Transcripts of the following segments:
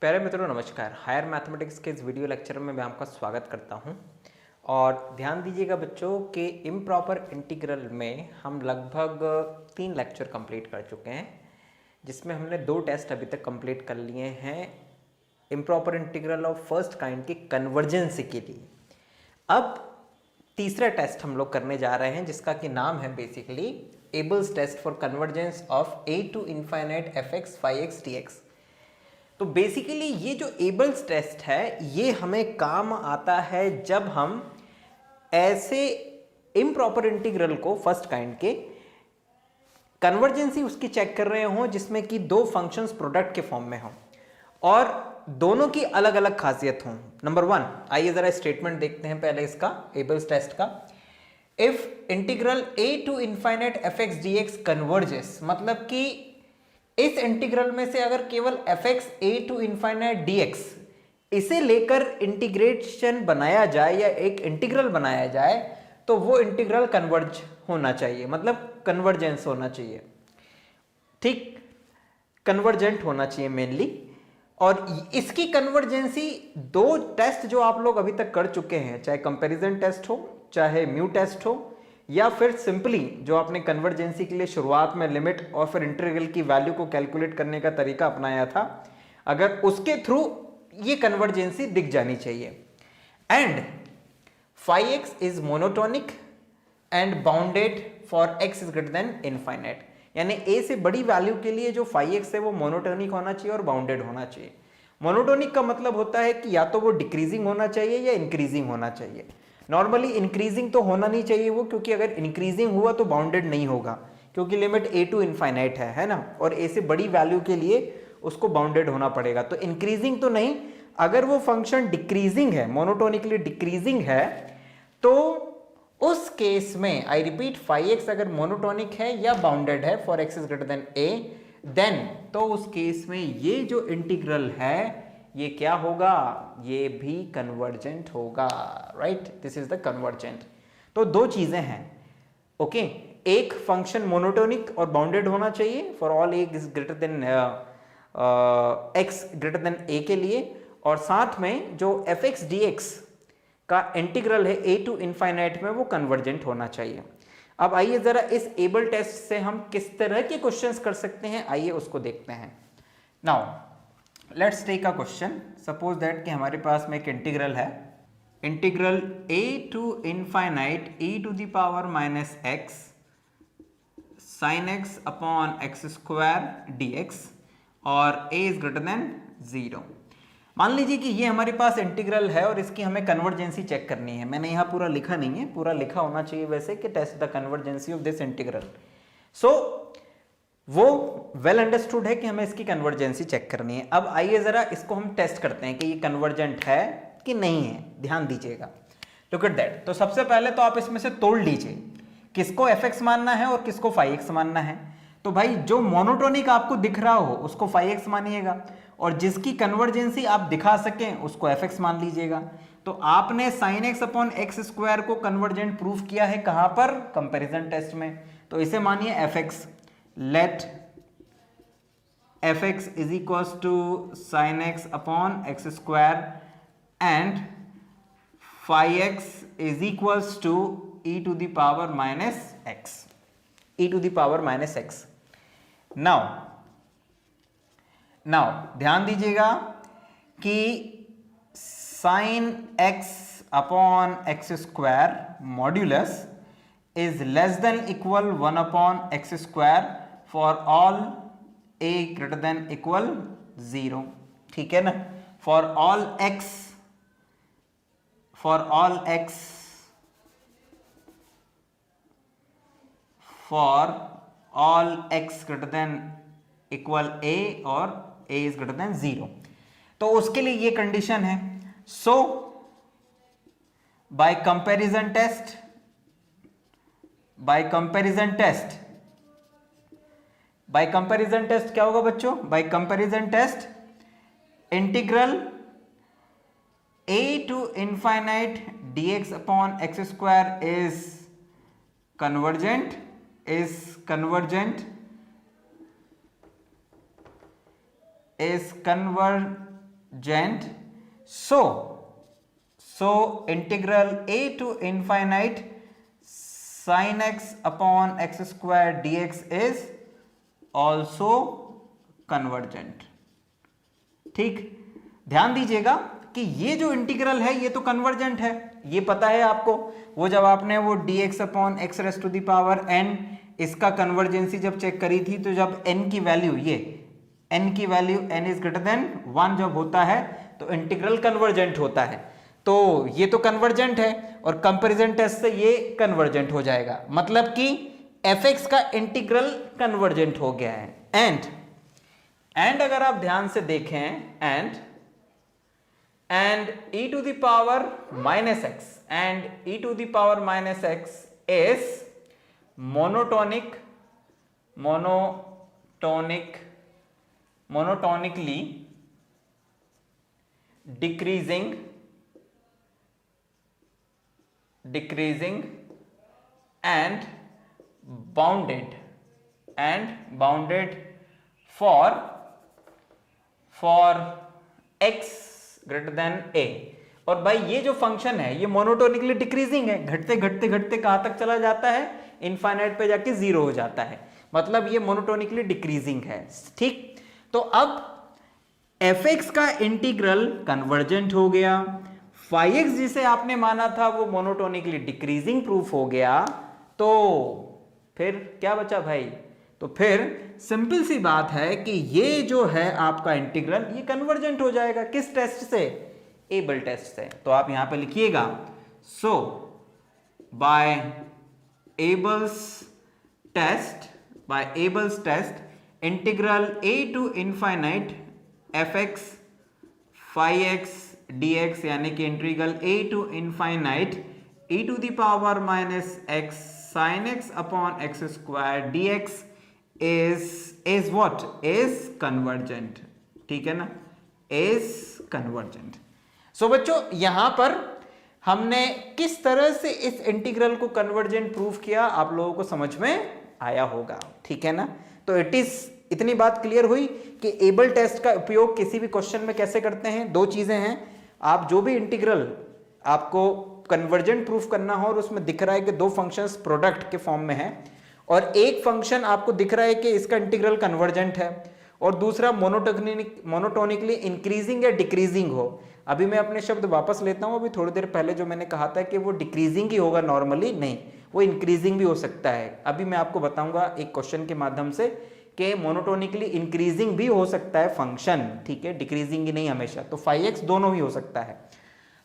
प्यारे मित्रों नमस्कार। हायर मैथमेटिक्स के इस वीडियो लेक्चर में मैं आपका स्वागत करता हूं। और ध्यान दीजिएगा बच्चों कि इम्प्रॉपर इंटीग्रल में हम लगभग 3 लेक्चर कंप्लीट कर चुके हैं, जिसमें हमने 2 टेस्ट अभी तक कंप्लीट कर लिए हैं improper integral of first kind की कन्वर्जेंसी के लिए। अब तीसरा टेस्ट हम लोग करने जा रहे हैं, जिसका कि नाम है basically Abel's test for convergence of a to infinite fx phi x dx। तो बेसिकली ये जो एबल्स टेस्ट है ये हमें काम आता है जब हम ऐसे इम्प्रॉपर इंटीग्रल को फर्स्ट काइंड के कन्वर्जेंसी उसकी चेक कर रहे हो जिसमें कि 2 फंक्शंस प्रोडक्ट के फॉर्म में हो और दोनों की अलग अलग खासियत हो। नंबर 1, आइए जरा स्टेटमेंट देखते हैं पहले इसका एबल्स टेस्ट का। If integral a to infinite fx dx converges, मतलब कि इस इंटीग्रल में से अगर केवल fx a to infinite dx इसे लेकर इंटीग्रेशन बनाया जाए या एक इंटीग्रल बनाया जाए तो वो इंटीग्रल कन्वर्ज होना चाहिए, मतलब कन्वर्जेंस होना चाहिए, ठीक, कन्वर्जेंट होना चाहिए मेनली। और इसकी कन्वर्जेंसी 2 टेस्ट जो आप लोग अभी तक कर चुके हैं, चाहे कंपैरिजन टेस्ट हो, चाहे म्यू टेस्ट हो, या फिर सिंपली जो आपने कन्वर्जेंसी के लिए शुरुआत में लिमिट और फिर इंटीग्रल की वैल्यू को कैलकुलेट करने का तरीका अपनाया था, अगर उसके थ्रू ये कन्वर्जेंसी दिख जानी चाहिए। And phi x is monotonic and bounded for x is greater then infinite, यानी a से बड़ी वैल्यू के लिए जो phi x है वो मोनोटोनिक होना चाहिए और बाउंडेड होना चाहिए। मोनोटोनिक का मतलब होता है कि या तो वो डिक्रीजिंग होना चाहिए या इंक्रीजिंग होना चाहिए। नॉर्मली इंक्रीजिंग तो होना नहीं चाहिए वो, क्योंकि अगर इंक्रीजिंग हुआ तो बाउंडेड नहीं होगा, क्योंकि लिमिट a टू इनफाइनाइट है ना, और a से बड़ी वैल्यू के लिए उसको बाउंडेड होना पड़ेगा। तो इंक्रीजिंग तो नहीं, अगर वो फंक्शन डिक्रीजिंग है, मोनोटोनिकली डिक्रीजिंग है, तो उस केस में आई रिपीट phi x अगर मोनोटोनिक है या बाउंडेड है for x is greater than a, then तो उस केस में ये जो इंटीग्रल है ये क्या होगा, ये भी कन्वर्जेंट होगा, right, this is the convergent. तो 2 चीजें हैं, ओके, एक फंक्शन मोनोटोनिक और बाउंडेड होना चाहिए for all a is greater then x greater than a के लिए, और साथ में जो fx dx का इंटीग्रल है a टू इनफाइनाइट में वो कन्वर्जेंट होना चाहिए। अब आइए जरा इस एबल टेस्ट से हम किस तरह के क्वेश्चंस कर सकते हैं, आइए उसको देखते हैं। Now let's take a question. Suppose that कि हमारे पास में एक इंटीग्रल है, integral a to infinite e to the power minus x sin x upon x square dx और a इज ग्रेटर देन 0। मान लीजिए कि ये हमारे पास इंटीग्रल है और इसकी हमें कन्वर्जेंसी चेक करनी है। मैंने यहाँ पूरा लिखा नहीं है, पूरा लिखा होना चाहिए वैसे कि test the convergency of this integral. So वो वेल अंडरस्टूड है कि हमें इसकी कन्वर्जेंसी चेक करनी है। अब आइए जरा इसको हम टेस्ट करते हैं कि ये कन्वर्जेंट है कि नहीं है। ध्यान दीजिएगा, लुक एट दैट। तो सबसे पहले तो आप इसमें से तोड़ लीजिए किसको fx मानना है और किसको phi x मानना है। तो भाई जो मोनोटोनिक आपको दिख रहा हो उसको phi x मानिएगा, और जिसकी कन्वर्जेंसी आप दिखा सकें उसको fx मान लीजिएगा। तो आपने sin x upon x square को कन्वर्जेंट प्रूफ किया है कहां पर, कंपैरिजन टेस्ट में। तो इसे मानिए fx, let fx is equals to sin x upon x square and phi x is equals to e to the power minus x, e to the power minus x। now ध्यान दीजिएगा कि sin x upon x square modulus is less than equal 1 upon x square for all a greater than equal 0, ठीक है ना। for all x for all x greater than equal a और a is greater than 0, तो उसके लिए ये condition है। सो by comparison test क्या होगा बच्चों, by comparison test integral a to infinite dx upon x square is convergent is so integral a to infinite sin x upon x square dx is also convergent। ठीक, ध्यान दीजिएगा कि ये जो integral है ये तो कन्वर्जेंट है, ये पता है आपको। वो जब आपने वो dx upon x raise to the power n इसका कन्वर्जेंसी जब चेक करी थी, तो जब n की वैल्यू ये n की value n is greater then 1 जब होता है तो इंटीग्रल कन्वर्जेंट होता है। तो ये तो कन्वर्जेंट है और कंपैरिजन टेस्ट से ये कन्वर्जेंट हो जाएगा, मतलब कि fx का इंटीग्रल कन्वर्जेंट हो गया है। एंड अगर आप ध्यान से देखें and e to the power minus x and e to the power minus x is monotonically decreasing and bounded for x greater than a। और भाई ये जो फंक्शन है ये मोनोटोनिकली डिक्रीजिंग है, घटते घटते घटते कहां तक चला जाता है, इनफाइनाइट पे जाके 0 हो जाता है, मतलब ये मोनोटोनिकली डिक्रीजिंग है। ठीक, तो अब fx का इंटीग्रल कन्वर्जेंट हो गया, फाई एक्स जिसे आपने माना था वो मोनोटोनिकली डिक्रीजिंग प्रूफ हो गया, तो फिर क्या बचा भाई, तो फिर सिंपल सी बात है कि ये जो है आपका इंटीग्रल ये कन्वर्जेंट हो जाएगा। किस टेस्ट से, एबल टेस्ट से। तो आप यहां पे लिखिएगा, so by Abel's test integral a to infinite fx phi x dx यानी कि integral a to infinite e to the power minus x sin x upon x square dx is what, is convergent। ठीक है ना, is convergent। सो बच्चों यहां पर हमने किस तरह से इस इंटीग्रल को कन्वर्जेंट प्रूफ किया, आप लोगों को समझ में आया होगा। ठीक है ना, तो इतनी बात क्लियर हुई कि एबल टेस्ट का उपयोग किसी भी क्वेश्चन में कैसे करते हैं। दो चीजें हैं, आप जो भी इंटीग्रल आपको कन्वर्जेंट प्रूफ करना हो और उसमें दिख रहा है कि दो फंक्शंस प्रोडक्ट के फॉर्म में है, और एक फंक्शन आपको दिख रहा है कि इसका इंटीग्रल कन्वर्जेंट है, और दूसरा मोनोटोनिकली इंक्रीजिंग या डिक्रीजिंग हो। अभी मैं अपने शब्द वापस लेता हूं, अभी थोड़ी देर पहले जो मैंने कहा था कि वो डिक्रीजिंग ही होगा नॉर्मली, नहीं, वो इंक्रीजिंग भी हो सकता है। अभी मैं आपको बताऊंगा एक क्वेश्चन के माध्यम से कि मोनोटोनिकली इंक्रीजिंग भी हो सकता है फंक्शन, ठीक है, डिक्रीजिंग ही नहीं हमेशा, तो फाई एक्स दोनों ही हो सकता है।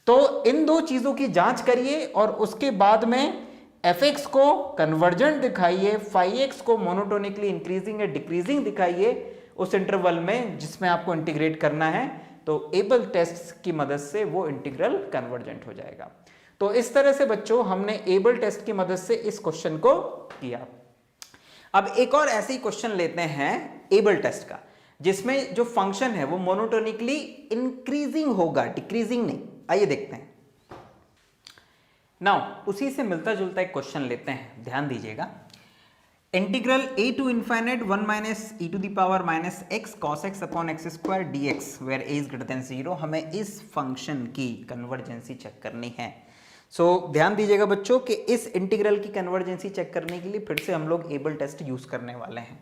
तो इन दो चीजों की जांच करिए और उसके बाद में fx को कन्वर्जेंट दिखाइए, फाई एक्स को मोनोटोनिकली इंक्रीजिंग या डिक्रीजिंग दिखाइए उस इंटरवल में जिसमें आपको इंटीग्रेट करना है, तो एबल टेस्ट की मदद से वो इंटीग्रल कन्वर्जेंट हो जाएगा। तो इस तरह से बच्चों हमने एबल टेस्ट की मदद से इस क्वेश्चन को किया। अब एक और ऐसे ही क्वेश्चन लेते हैं एबल टेस्ट का, जिसमें जो फंक्शन है वो मोनोटोनिकली इंक्रीजिंग होगा, डिक्रीजिंग नहीं। आइए देखते हैं। नाउ उसी से मिलता जुलता एक क्वेश्चन लेते हैं, ध्यान दीजिएगा। Integral a to infinite 1 minus e to the power minus x cos x upon x square dx where a is greater than 0। हमें इस फंक्शन की कन्वर्जेंसी चेक करनी है। सो ध्यान दीजिएगा बच्चों कि इस इंटीग्रल की कन्वर्जेंसी चेक करने के लिए फिर से हम लोग एबल टेस्ट यूज करने वाले हैं।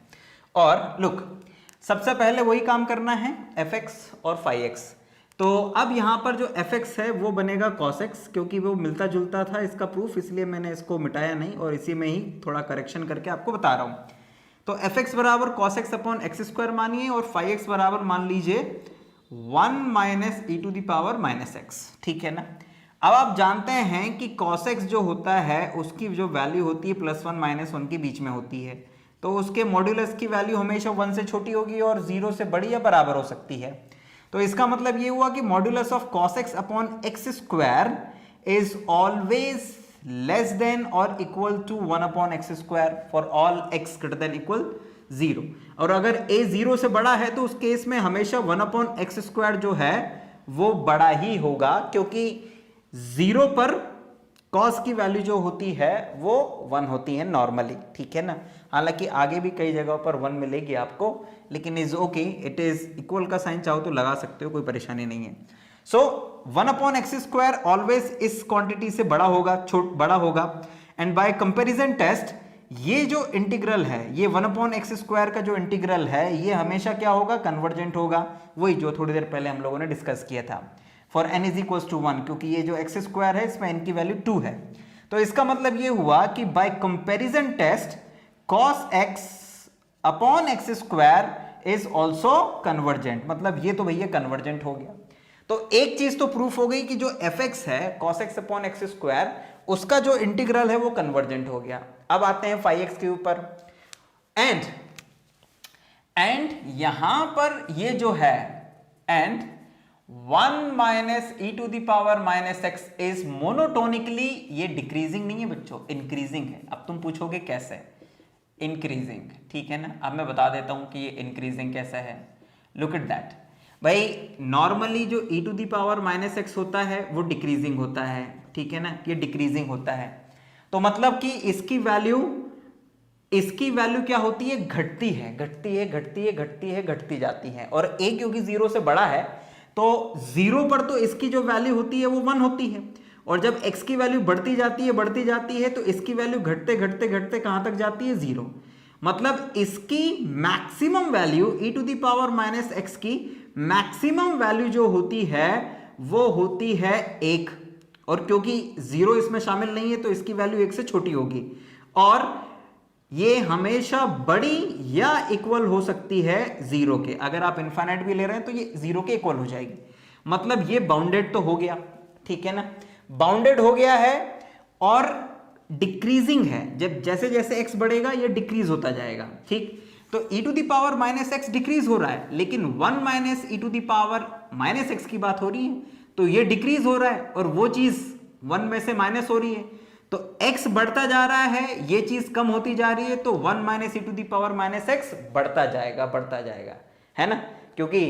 और लुक, सबसे पहले वही काम करना है, fx और फाई एक्स। तो अब यहां पर जो fx है वो बनेगा cos x, क्योंकि वो मिलता जुलता था इसका प्रूफ, इसलिए मैंने इसको मिटाया नहीं और इसी में ही थोड़ा करेक्शन करके आपको बता रहा हूं। तो fx बराबर cos x upon x square मानिए और फाई एक्स बराबर मान लीजिए 1 minus e to the power minus x. ठीक है ना। अब आप जानते हैं कि cos x जो होता है उसकी जो वैल्यू होती है +1 -1 के बीच में होती है, तो उसके मॉड्यूलस की वैल्यू हमेशा 1 से छोटी होगी और 0 से बड़ी या बराबर हो सकती है। तो इसका मतलब ये हुआ कि modulus of cos x upon x square is always less than और equal to 1 upon x square for all x greater than equal 0। और अगर a 0 से बड़ा है तो उस केस में हमेशा 1 अपॉन एक्स स्क्वायर जो है वो बड़ा ही होगा, क्योंकि 0 पर कॉस की वैल्यू जो होती है वो 1 होती है नॉर्मली, ठीक है ना। हालांकि आगे भी कई जगहों पर 1 मिलेगी आपको, लेकिन is okay, it is equal का साइन चाहो तो लगा सकते हो, कोई परेशानी नहीं है। सो 1/x² ऑलवेज इस क्वांटिटी से बड़ा होगा, बड़ा होगा। एंड बाय कंपैरिजन टेस्ट ये जो इंटीग्रल है, ये 1/x² का जो इंटीग्रल है, ये हमेशा क्या होगा, कन्वर्जेंट होगा। वही जो थोड़ी देर पहले हम लोगों ने डिस्कस किया था for n is equal to 1, क्योंकि ये जो x² है इसमें n की वैल्यू 2 है। तो इसका मतलब ये हुआ कि by comparison test cos x upon x² is also convergent, मतलब ये तो भैया कन्वर्जेंट हो गया। तो एक चीज तो प्रूफ हो गई कि जो fx है cos x अपॉन x², उसका जो इंटीग्रल है वो कन्वर्जेंट हो गया। अब आते हैं 5x के ऊपर, एंड यहां पर ये जो है and 1 minus e to the power minus x is monotonically, ये डिक्रीजिंग नहीं है बच्चों, इंक्रीजिंग है। अब तुम पूछोगे कैसे, इंक्रीजिंग, ठीक है ना। अब मैं बता देता हूं कि ये इंक्रीजिंग कैसा है। लुक एट दैट भाई, नॉर्मली जो e to the power minus x होता है वो डिक्रीजिंग होता है, ठीक है ना, ये डिक्रीजिंग होता है। तो मतलब कि इसकी वैल्यू क्या होती है, घटती है, घटती है, घटती है, घटती है, घटती जाती है। और a क्योंकि 0 से बड़ा है तो 0 पर तो इसकी जो वैल्यू होती है वो 1 होती है, और जब x की वैल्यू बढ़ती जाती है तो इसकी वैल्यू घटते घटते घटते कहां तक जाती है, 0। मतलब इसकी maximum value e to the power minus x की मैक्सिमम वैल्यू जो होती है वो होती है 1, और क्योंकि 0 इसमें शामिल नहीं है तो इसकी वैल्यू 1 से छोटी होगी, और ये हमेशा बड़ी या इक्वल हो सकती है 0 के। अगर आप इनफाइनाइट भी ले रहे हैं तो ये 0 के इक्वल हो जाएगी। मतलब ये बाउंडेड तो हो गया, ठीक है ना, बाउंडेड हो गया है और डिक्रीजिंग है। जब जैसे जैसे x बढ़ेगा ये डिक्रीज होता जाएगा, ठीक। तो e to the power minus x decrease हो रहा है, लेकिन 1 minus e to the power minus x की बात हो रही है तो ये डिक्रीज हो रहा है, और वो चीज 1 में से माइनस हो रही है। तो x बढ़ता जा रहा है, ये चीज कम होती जा रही है, तो 1 minus e to the power minus x बढ़ता जाएगा, है ना। क्योंकि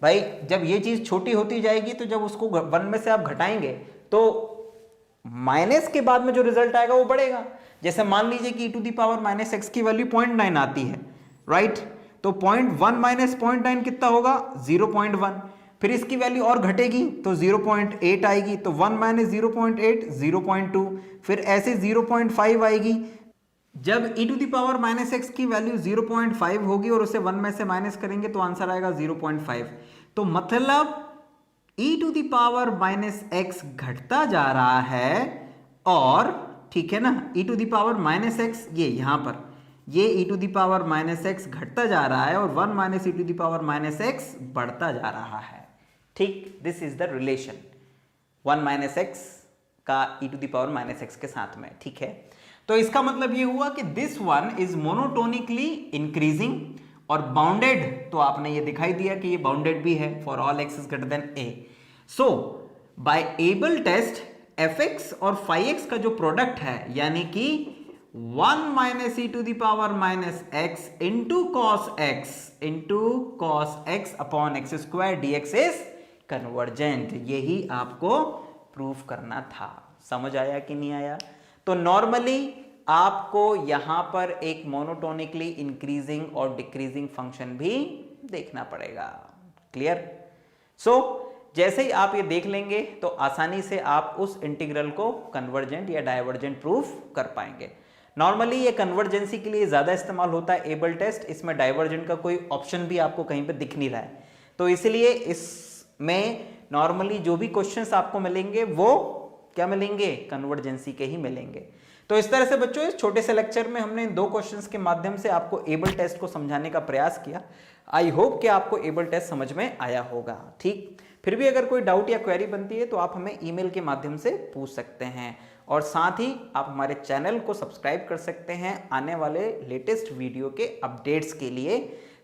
भाई जब ये चीज छोटी होती जाएगी तो जब उसको 1 में से आप घटाएंगे तो माइनस के बाद में जो रिजल्ट आएगा वो बढ़ेगा। जैसे मान लीजिए कि e to the power minus x की वैल्यू 0.9 आती है, राइट। तो 0.1 माइनस 0.9 कितना होगा, 0.1। फिर इसकी वैल्यू और घटेगी तो 0.8 आएगी, तो 1 माइनस 0.8 0.2, फिर ऐसे 0.5 आएगी। जब e to the power minus x की वैल्यू 0.5 होगी और उसे 1 में से माइनस करेंगे तो आंसर आएगा 0.5। तो मतलब e to the power minus x घटता जा रहा है, और ठीक है ना, e to the power minus x ये यहां पर ये e to the power minus x घटता जा रहा है, और 1 minus e to the power minus x बढ़ता जा रहा है, ठीक। This is the relation 1 minus x का e to the power minus x के साथ में, ठीक है। तो इसका मतलब ये हुआ कि this one is monotonically increasing और बाउंडेड, तो आपने ये दिखाई दिया कि ये बाउंडेड भी है for all x is greater than a। So by Abel test fx और phi-x का जो प्रोडक्ट है, यानी कि 1 minus e to the power minus x into cos x upon x² dx is convergent. यही आपको प्रूफ करना था। समझ आया कि नहीं आया? तो नॉर्मली आपको यहां पर एक मोनोटोनिकली इंक्रीजिंग और डिक्रीजिंग फंक्शन भी देखना पड़ेगा। क्लियर? सो जैसे ही आप ये देख लेंगे तो आसानी से आप उस इंटीग्रल को कन्वर्जेंट या डाइवर्जेंट प्रूफ कर पाएंगे। नॉर्मली ये कन्वर्जेंसी के लिए ज्यादा इस्तेमाल होता है एबल टेस्ट, इसमें डाइवर्जेंट का कोई ऑप्शन भी आपको कहीं पे दिख नहीं रहा है, तो इसलिए इसमें नॉर्मली जो भी क्वेश्चंस आपको मिलेंगे वो क्या मिलेंगे, कन्वर्जेंसी के ही मिलेंगे। तो इस तरह से बच्चों इस छोटे से लेक्चर में हमने 2 क्वेश्चंस के माध्यम से आपको एबल टेस्ट को समझाने का प्रयास किया। आई होप कि आपको एबल टेस्ट समझ में आया होगा, ठीक। फिर भी अगर कोई डाउट या क्वेरी बनती है तो आप हमें ईमेल के माध्यम से पूछ सकते हैं, और साथ ही आप हमारे चैनल को सब्सक्राइब कर सकते हैं आने वाले लेटेस्ट वीडियो के अपडेट्स के लिए,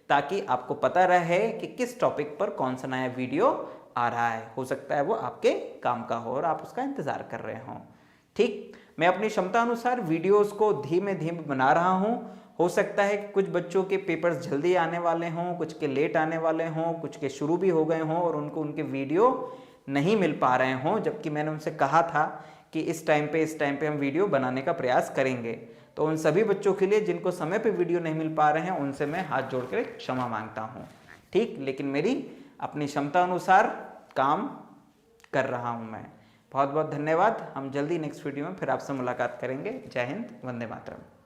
ताकि आपको पता रहे कि किस टॉपिक पर कौन सा नया वीडियो आ रहा है। हो सकता है वो आपके काम का हो और आप उसका इंतजार कर रहे हों, ठीक। मैं अपनी क्षमता अनुसार वीडियोस को धीमे धीमे बना रहा हूं। हो सकता है कि कुछ बच्चों के पेपर्स जल्दी आने वाले हों, कुछ के लेट आने वाले हों, कुछ के शुरू भी हो गए हों और उनको उनके वीडियो नहीं मिल पा रहे हों, जबकि मैंने उनसे कहा था कि इस टाइम पे हम वीडियो बनाने का प्रयास करेंगे। तो उन सभी बच्चों के लिए जिनको समय पे वीडियो नहीं मिल पा रहे हैं उनसे मैं हाथ जोड़ कर क्षमा मांगता हूँ, ठीक। लेकिन मेरी अपनी क्षमता अनुसार काम कर रहा हूँ मैं। बहुत बहुत धन्यवाद। हम जल्दी नेक्स्ट वीडियो में फिर आपसे मुलाकात करेंगे। जय हिंद, वंदे मातरम।